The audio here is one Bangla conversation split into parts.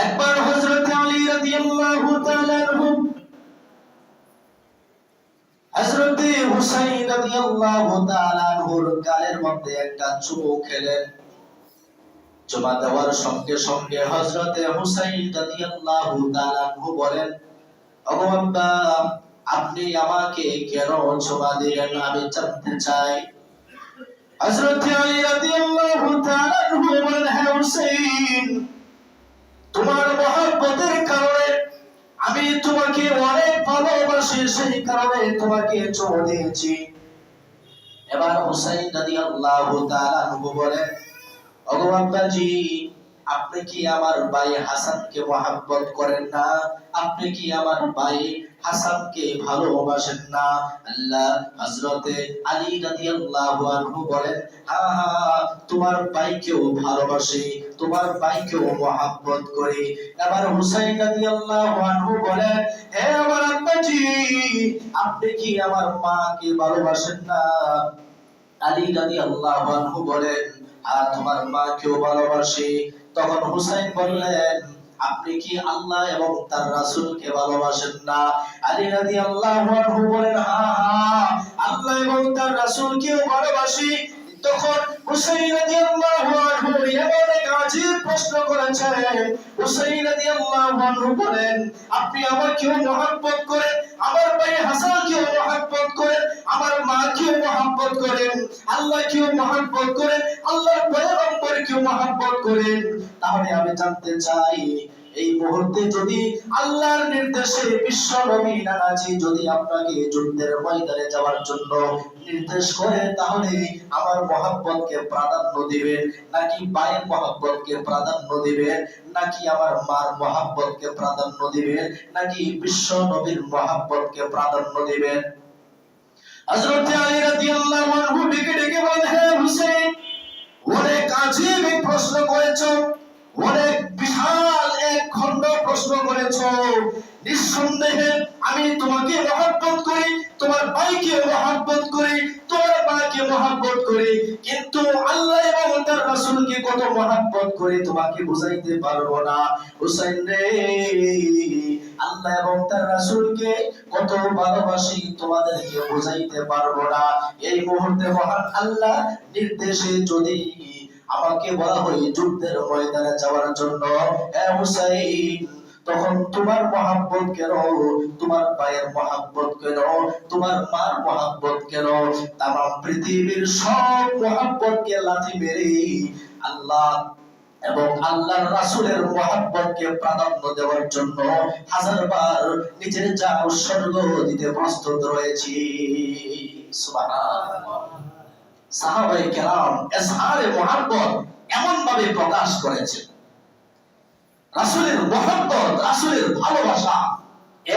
একবার হযরত আলী রাদিয়াল্লাহু তাআলা আনহু হযরত হুসাইন রাদিয়াল্লাহু তাআলা আনহুর গালের মধ্যে একটা চুমু খেলেন। চুমা দেওয়ার সঙ্গে সঙ্গে হযরত হুসাইন রাদিয়াল্লাহু তাআলা আনহু বলেন, ওগো আব্বা, আপনি আমাকে কেন চুমা দিলেন আমি জানতে চাই। হযরত আলী রাদিয়াল্লাহু তাআলা আনহু বলেন, হ্যাঁ হুসাইন, তোমার মহব্বতের কারণে আমি তোমাকে অনেক ভালোবাসি, সেই কারণে তোমাকে চুমু দিয়েছি। এবার হুসাইন রাদিয়াল্লাহু তাআলা আনহু বলেন, ওগো আব্বাজি, আপনি কি আমার ভাই হাসানকে মহব্বত করেন না? আপনি কি আমার ভাই হাসানকে ভালোবাসেন না? আল্লাহ হযরতে আলী রাদিয়াল্লাহু আনহু বলেন, হ্যাঁ হ্যাঁ, তোমার ভাইকেও ভালোবাসি, তোমার ভাইকেও মহব্বত করি। এবার হুসাইন রাদিয়াল্লাহু আনহু বলেন, হে আমার আব্বাজি, আপনি কি আমার মাকে ভালোবাসেন না? আলী রাদিয়াল্লাহু আনহু বলেন, আর তোমার মাকেও ভালোবাসি। তখন হুসাইন বললেন, আপনি কি আল্লাহ এবং তার রাসূলকে ভালোবাসেন না? আলী রাদিয়াল্লাহু আনহু বলেন, হ্যাঁ হ্যাঁ, আল্লাহ এবং তার রাসূলকেও ভালোবাসি। তখন হুসাইন রাদিয়াল্লাহু আনহু এমন এক আজীব প্রশ্ন করেছেন। হুসাইন রাদিয়াল্লাহু আনহু বলেন, আপনি আমাকেও মহব্বত করেন, আমার ভাই হাসানকেও মহব্বত করেন, আমার মাকেও মহব্বত করেন, আল্লাহকেও মহব্বত করেন, আল্লাহর পয়গম্বরকেও মহব্বত করেন। তাহলে আমি জানতে চাই, এই মুহূর্তে যদি আল্লাহর নির্দেশে বিশ্ব নবী নানাজি যদি আপনাকে যুদ্ধের ময়দানে যাওয়ার জন্য নির্দেশ করে, তাহলে আমার মহব্বতকে প্রাধান্য দিবেন নাকি ভাইয়ের মহব্বতকে প্রাধান্য দিবেন, নাকি আমার মার মহব্বতকে প্রাধান্য দিবেন, নাকি বিশ্ব নবীর মহব্বতকে প্রাধান্য দিবেন? হযরত আলী রাদিয়াল্লাহু আনহু ডেকে ডেকে বলেন, হে হুসাইন, অনেক আজীব প্রশ্ন করেছো, অনেক বিশাল এক খণ্ড প্রশ্ন করেছো। নিঃসন্দেহে আমি তোমাকে মহব্বত করি, তোমার ভাইকে মহব্বত করি, তোমার মাকে মহব্বত করি, কিন্তু আল্লাহ এবং তার রাসূলকে কত মহব্বত করি তোমাকে বুঝাইতে পারবো না। হুসাইন রে, আল্লাহ এবং তার রাসূলকে কত ভালোবাসি তোমাদেরকে বুঝাইতে পারবো না। এই মুহূর্তে মহান আল্লাহ নির্দেশে যদি আমাকে বলা হয় যুদ্ধের ময়দানে যাওয়ার জন্য, হে হুসাইন, তখন তোমার মহব্বত কেন, তোমার ভাইয়ের মহব্বত কেন, তোমার মার মহব্বত কেন, তামাম পৃথিবীর সব মহব্বতকে লাথি মেরে আল্লাহ এবং আল্লাহর রাসূলের মহব্বতকে প্রাধান্য দেওয়ার জন্য হাজারবার নিজের জান উৎসর্গ দিতে প্রস্তুত রয়েছি। সুবহানাল্লাহ। সাহাবায়ে কেরাম ইজহারে মহব্বত এমন ভাবে প্রকাশ করেছেন, রাসূলের মহব্বত, রাসূলের ভালোবাসা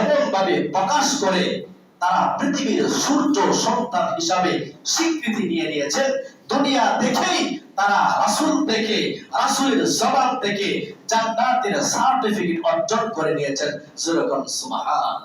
এমন ভাবে প্রকাশ করে তারা পৃথিবীর সূর্য সন্তান হিসাবে স্বীকৃতি নিয়ে নিয়েছেন। দুনিয়া দেখেই তারা রাসূল থেকে, রাসূলের জবান থেকে জান্নাতের সার্টিফিকেট অর্জন করে নিয়েছেন। সুবহানাল্লাহ।